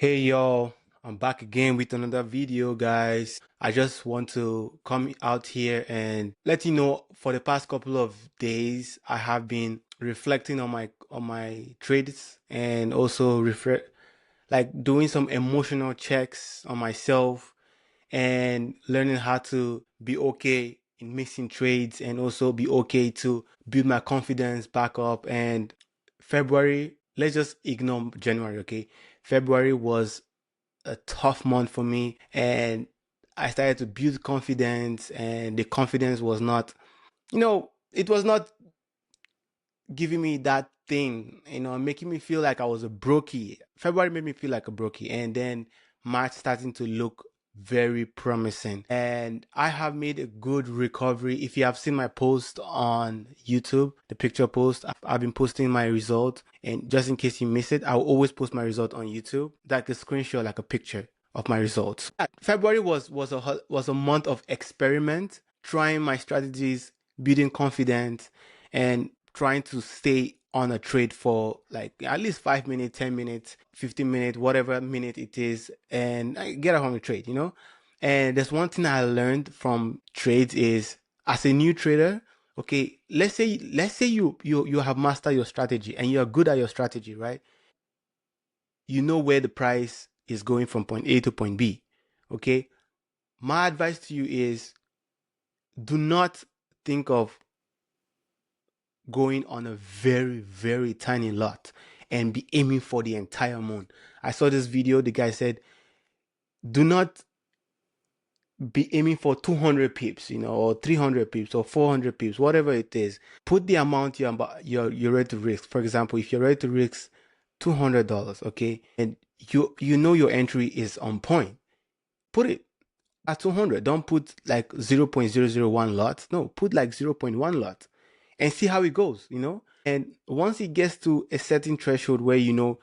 Hey y'all, I'm back again with another video, guys. I just want to come out here and let you know for the past couple of days I have been reflecting on my trades and also doing some emotional checks on myself and learning how to be okay in mixing trades and also be okay to build my confidence back up. And February, let's just ignore January, okay? February was a tough month for me, and I started to build confidence, and the confidence was not, it was not giving me that thing, making me feel like I was a brokey. February made me feel like a brokey, and then March starting to look very promising. And I have made a good recovery. If you have seen my post on YouTube, the picture post, I've been posting my result. And just in case you miss it, I'll always post my result on YouTube, like a screenshot, like a picture of my results. February was a month of experiment, trying my strategies, building confidence, and trying to stay on a trade for like at least 5 minutes, 10 minutes, 15 minutes, whatever minute it is, and I get out on the trade. And there's one thing I learned from trades is, as a new trader, okay, let's say you have mastered your strategy and you're good at your strategy, right? You know where the price is going from point A to point B. Okay. My advice to you is, do not think of going on a very, very tiny lot and be aiming for the entire moon. I saw this video, the guy said, do not be aiming for 200 pips, or 300 pips or 400 pips, whatever it is. Put the amount you're ready to risk. For example, if you're ready to risk $200, okay, and you know your entry is on point, put it at 200. Don't put like 0.001 lots. No, put like 0.1 lot and see how it goes. And once it gets to a certain threshold where you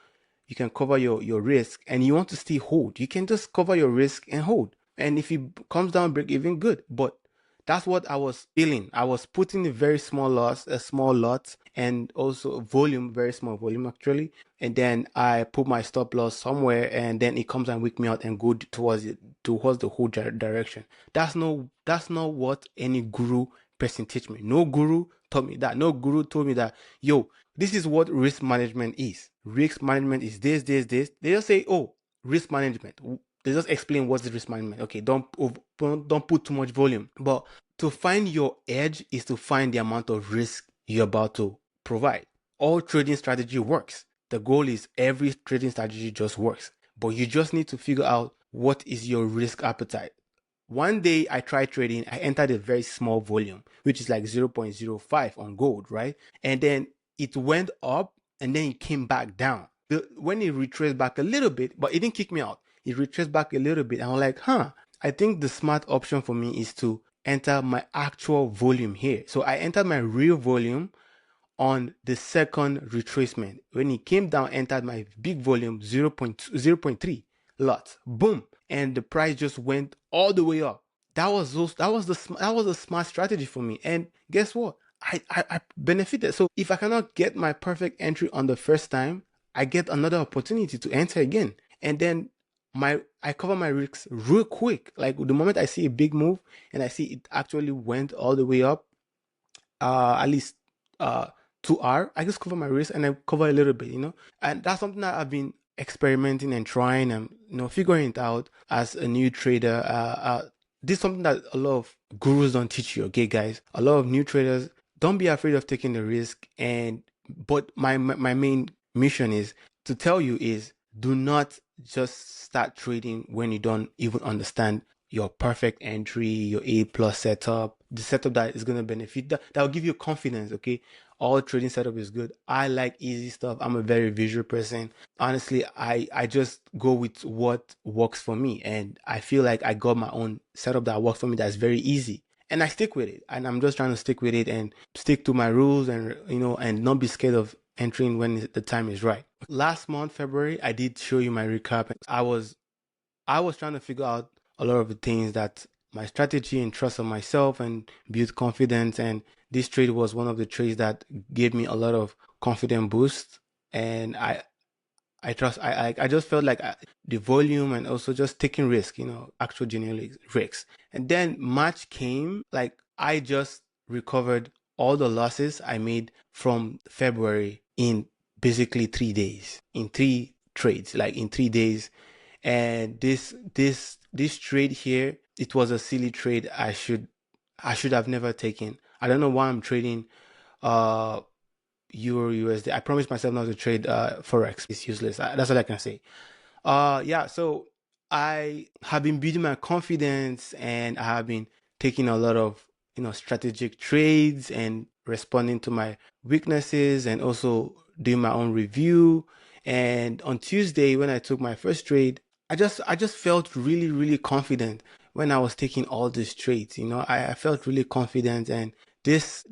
can cover your risk and you want to still hold, you can just cover your risk and hold. And if it comes down break even, good. But that's what I was feeling. I was putting a very small loss, a small lot, and also volume, very small volume actually. And then I put my stop loss somewhere, and then it comes and wake me out and go towards the whole direction. That's not what any guru person teach me. No guru taught me that. No guru told me that, yo, this is what risk management is. Risk management is this, this, this. They just say, oh, risk management. They just explain what's the risk management. Okay, don't put too much volume. But to find your edge is to find the amount of risk you're about to provide. All trading strategy works. The goal is every trading strategy just works. But you just need to figure out what is your risk appetite. One day I tried trading, I entered a very small volume, which is like 0.05 on gold, right? And then it went up and then it came back down. When it retraced back a little bit, but it didn't kick me out. It retraced back a little bit. And I'm like, I think the smart option for me is to enter my actual volume here. So I entered my real volume on the second retracement. When it came down, entered my big volume 0.3 lots. Boom. And the price just went all the way up. That was a smart strategy for me. And guess what? I benefited. So if I cannot get my perfect entry on the first time, I get another opportunity to enter again. And then I cover my risks real quick. Like the moment I see a big move and I see it actually went all the way up, at least 2 hour, I just cover my risk and I cover a little bit. And that's something that I've been experimenting and trying and figuring it out as a new trader. This is something that a lot of gurus don't teach you, okay, guys? A lot of new traders, don't be afraid of taking the risk. But my main mission is to tell you is, do not just start trading when you don't even understand your perfect entry, your A plus setup, the setup that is going to benefit, that will give you confidence. Okay, all trading setup is good. I like easy stuff. I'm a very visual person. Honestly, I just go with what works for me, and I feel like I got my own setup that works for me, that's very easy, and I stick with it. And I'm just trying to stick with it and stick to my rules, and and not be scared of entering when the time is right. Last month, February, I did show you my recap. I was trying to figure out a lot of the things, that my strategy and trust on myself and build confidence. And this trade was one of the trades that gave me a lot of confidence boost. And I just felt like the volume and also just taking risk, actual genuine risks. And then March came, like I just recovered all the losses I made from February in basically 3 days, in three trades, like in 3 days. And this trade here, it was a silly trade. I should have never taken. I don't know why I'm trading uh Euro USD. I promised myself not to trade Forex. It's useless. That's all I can say. Yeah, so I have been building my confidence and I have been taking a lot of, strategic trades and responding to my weaknesses and also doing my own review. And on Tuesday, when I took my first trade, I just felt really, really confident when I was taking all these trades. I felt really confident, and this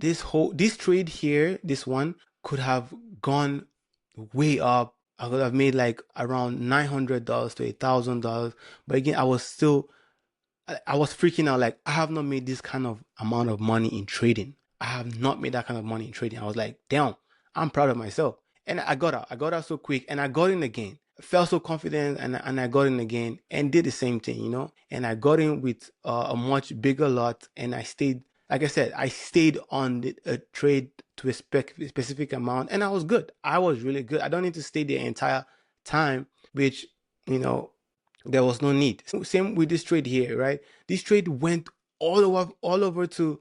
trade here, this one could have gone way up. I could have made like around $900 to $1,000. But again, I was freaking out. Like, I have not made this kind of amount of money in trading. I have not made that kind of money in trading. I was like, damn, I'm proud of myself. And I got out. I got out so quick and I got in again. I felt so confident, and I got in again and did the same thing. And I got in with a much bigger lot, and I stayed, like I said, I stayed on a trade to a specific amount, and I was good. I was really good. I don't need to stay the entire time, which, you know, there was no need. Same with this trade here, right? This trade went all over to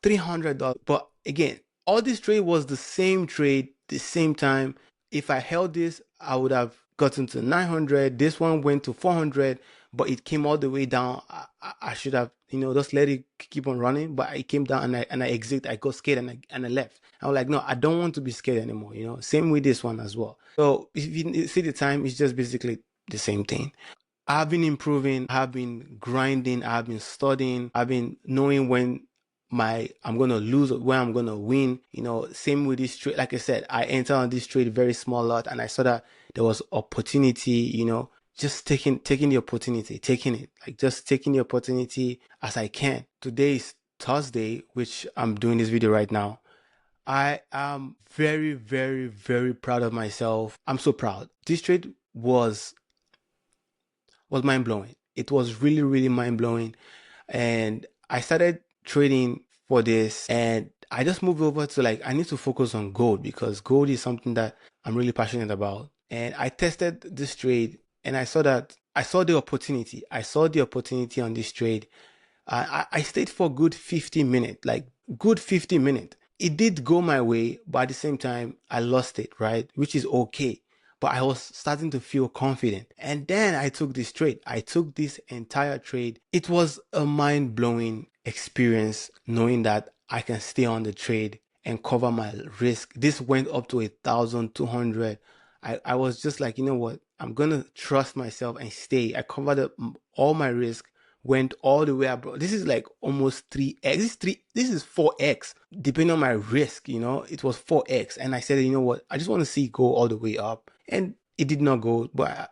$300. But again, all this trade was the same trade, the same time. If I held this, I would have gotten to 900. This one went to 400, but it came all the way down. I should have, just let it keep on running. But it came down, and I exit. I got scared, and I left. I was like, no, I don't want to be scared anymore. Same with this one as well. So if you see the time, it's just basically the same thing. I've been improving, I've been grinding, I've been studying, I've been knowing when I'm gonna lose or when I'm gonna win. Same with this trade. Like I said, I entered on this trade very small lot, and I saw that there was opportunity, just taking the opportunity, taking it, like just taking the opportunity as I can. Today is Thursday, which I'm doing this video right now. I am very, very, very proud of myself. I'm so proud. This trade was mind blowing. It was really, really mind blowing. And I started trading for this, and I just moved over to, like, I need to focus on gold because gold is something that I'm really passionate about. And I tested this trade, and I saw the opportunity. I saw the opportunity on this trade. I stayed for good 50 minutes, like good 50 minutes. It did go my way, but at the same time, I lost it, right? Which is okay. But I was starting to feel confident. And then I took this trade. I took this entire trade. It was a mind-blowing experience knowing that I can stay on the trade and cover my risk. This went up to 1,200. I was just like, you know what? I'm gonna trust myself and stay. I covered all my risk, went all the way up. This is like almost 3x. This is 4x. Depending on my risk, it was 4x. And I said, you know what? I just want to see it go all the way up. And it did not go, but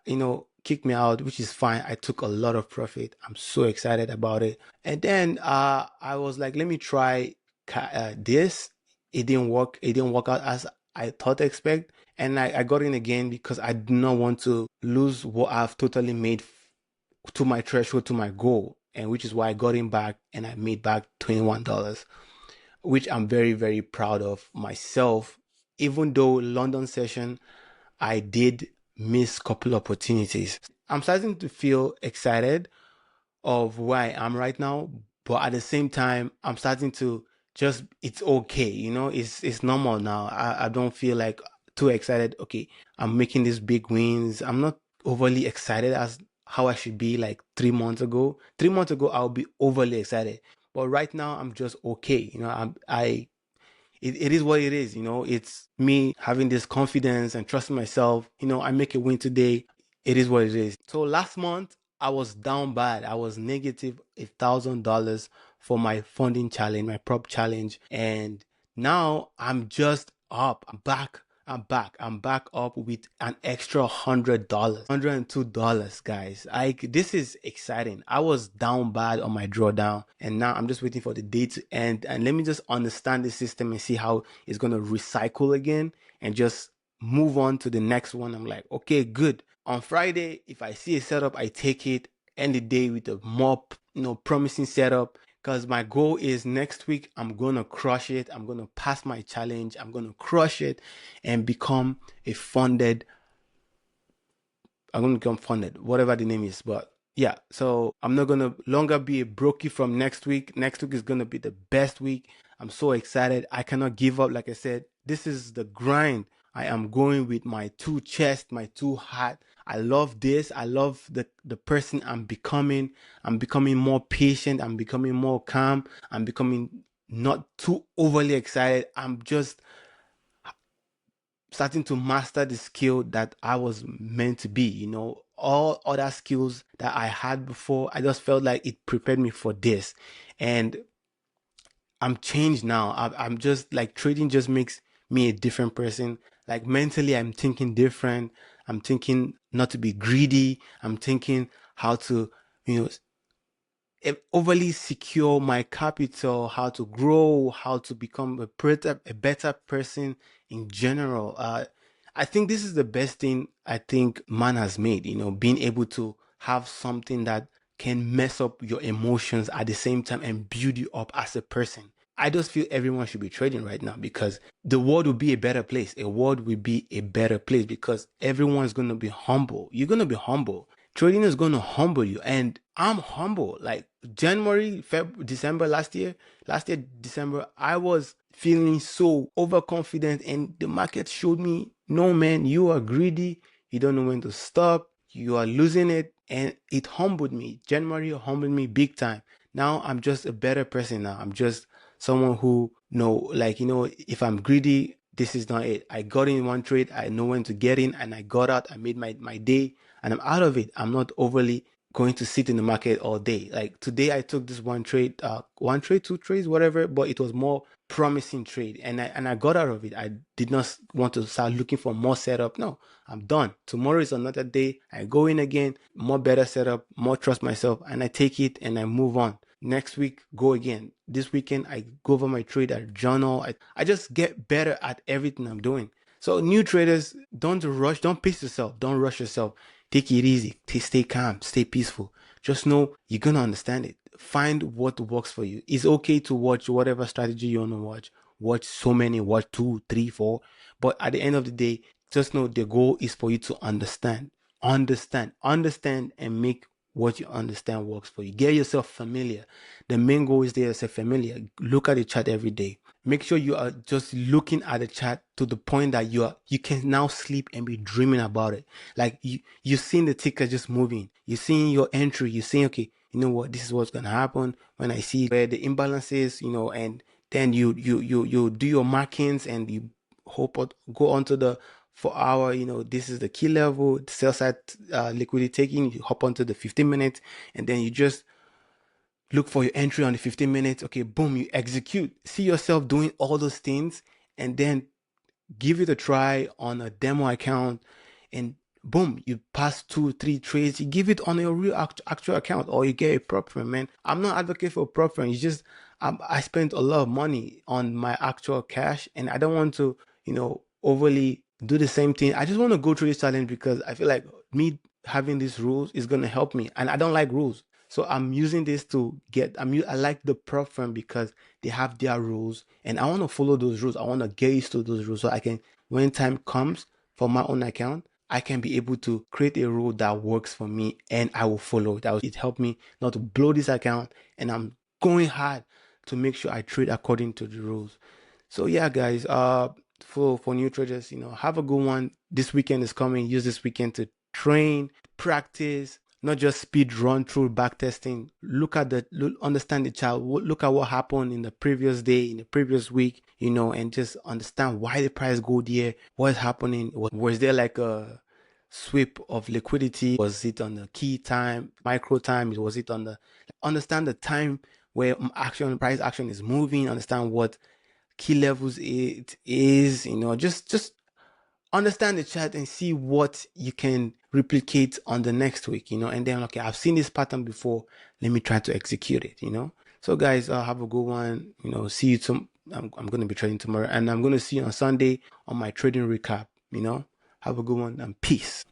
kicked me out, which is fine. I took a lot of profit. I'm so excited about it. And then I was like, let me try this. It didn't work. It didn't work out as I thought expect. And I got in again because I do not want to lose what I've totally made to my threshold, to my goal, and which is why I got in back and I made back $21, which I'm very, very proud of myself. Even though London session, I did miss a couple opportunities. I'm starting to feel excited of where I am right now, but at the same time, I'm starting to just, it's okay, it's normal now. I don't feel like too excited. Okay, I'm making these big wins. I'm not overly excited as how I should be like 3 months ago. 3 months ago, I'll be overly excited, but right now I'm just okay. It is what it is. It's me having this confidence and trusting myself. I make a win today. It is what it is. So last month I was down bad. I was negative $1,000 for my funding challenge, my prop challenge. And now I'm just up. I'm back up with an extra $100, $102, guys. This is exciting. I was down bad on my drawdown, and now I'm just waiting for the day to end. And let me just understand the system and see how it's gonna recycle again and just move on to the next one. I'm like, okay, good. On Friday, if I see a setup, I take it, end the day with a more, promising setup. Because my goal is next week, I'm going to crush it. I'm going to pass my challenge. I'm going to crush it and become a funded, I'm going to become funded, whatever the name is. But yeah, so I'm not going to longer be a brokey from next week. Next week is going to be the best week. I'm so excited. I cannot give up. Like I said, this is the grind. I am going with my two chest, my two heart. I love this. I love the person I'm becoming. I'm becoming more patient. I'm becoming more calm. I'm becoming not too overly excited. I'm just starting to master the skill that I was meant to be. All other skills that I had before, I just felt like it prepared me for this. And I'm changed now. I'm just like, trading just makes me a different person. Like mentally, I'm thinking different. I'm thinking not to be greedy. I'm thinking how to, you know, overly secure my capital, how to grow, how to become a better person in general. I think this is the best thing I think man has made, being able to have something that can mess up your emotions at the same time and build you up as a person. I just feel everyone should be trading right now because the world will be a better place. A world will be a better place because everyone's going to be humble. You're going to be humble. Trading is going to humble you. And I'm humble. Like January, February, December last year, December, I was feeling so overconfident and the market showed me, no, man, you are greedy. You don't know when to stop. You are losing it. And it humbled me. January humbled me big time. Now I'm just a better person now. I'm just someone who if I'm greedy, this is not it. I got in one trade, I know when to get in, and I got out. I made my day, and I'm out of it. I'm not overly going to sit in the market all day. Like today, I took this one trade, two trades, whatever, but it was more promising trade, and I got out of it. I did not want to start looking for more setup. No, I'm done. Tomorrow is another day. I go in again, more better setup, more trust myself, and I take it and I move on. Next week, go again. This weekend, I go over my trade, I journal. I just get better at everything I'm doing. So new traders, don't rush, don't pace yourself, don't rush yourself. Take it easy, stay calm, stay peaceful. Just know you're gonna understand it. Find what works for you. It's okay to watch whatever strategy you wanna watch. Watch so many, watch 2, 3, 4. But at the end of the day, just know the goal is for you to understand. Understand, and make what you understand works for you. Get yourself familiar. The main goal is there to say familiar. Look at the chart every day. Make sure you are just looking at the chart to the point that you can now sleep and be dreaming about it. Like you're seeing the ticker just moving. You're seeing your entry. You're saying, okay, you know what, this is what's gonna happen when I see where the imbalance is, and then you do your markings and you go onto the 4 hour, this is the key level, the sell side liquidity taking, you hop onto the 15 minutes, and then you just look for your entry on the 15 minutes. Okay, boom, you execute. See yourself doing all those things, and then give it a try on a demo account, and boom, you pass 2 3 trades. You give it on your real actual account, or you get a prop firm. Man, I'm not advocate for prop firm. It's just I spent a lot of money on my actual cash, and I don't want to overly do the same thing. I just want to go through this challenge because I feel like me having these rules is going to help me, and I don't like rules. So I'm using this to I like the prop firm because they have their rules, and I want to follow those rules. I want to get used to those rules so I can, when time comes for my own account, I can be able to create a rule that works for me, and I will follow it. It helped me not to blow this account, and I'm going hard to make sure I trade according to the rules. So yeah, guys, for new traders, have a good one. This weekend is coming. Use this weekend to train, practice, not just speed run through back testing. Understand the chart. Look at what happened in the previous day, in the previous week, and just understand why the price go there, what's happening. Was there like a sweep of liquidity? Was it on the key time, micro time? Was it on the, understand the time where price action is moving, understand what key levels it is, just understand the chart and see what you can replicate on the next week, and then, okay, I've seen this pattern before, let me try to execute it. So guys, have a good one. See you I'm going to be trading tomorrow, and I'm going to see you on Sunday on my trading recap. Have a good one and peace.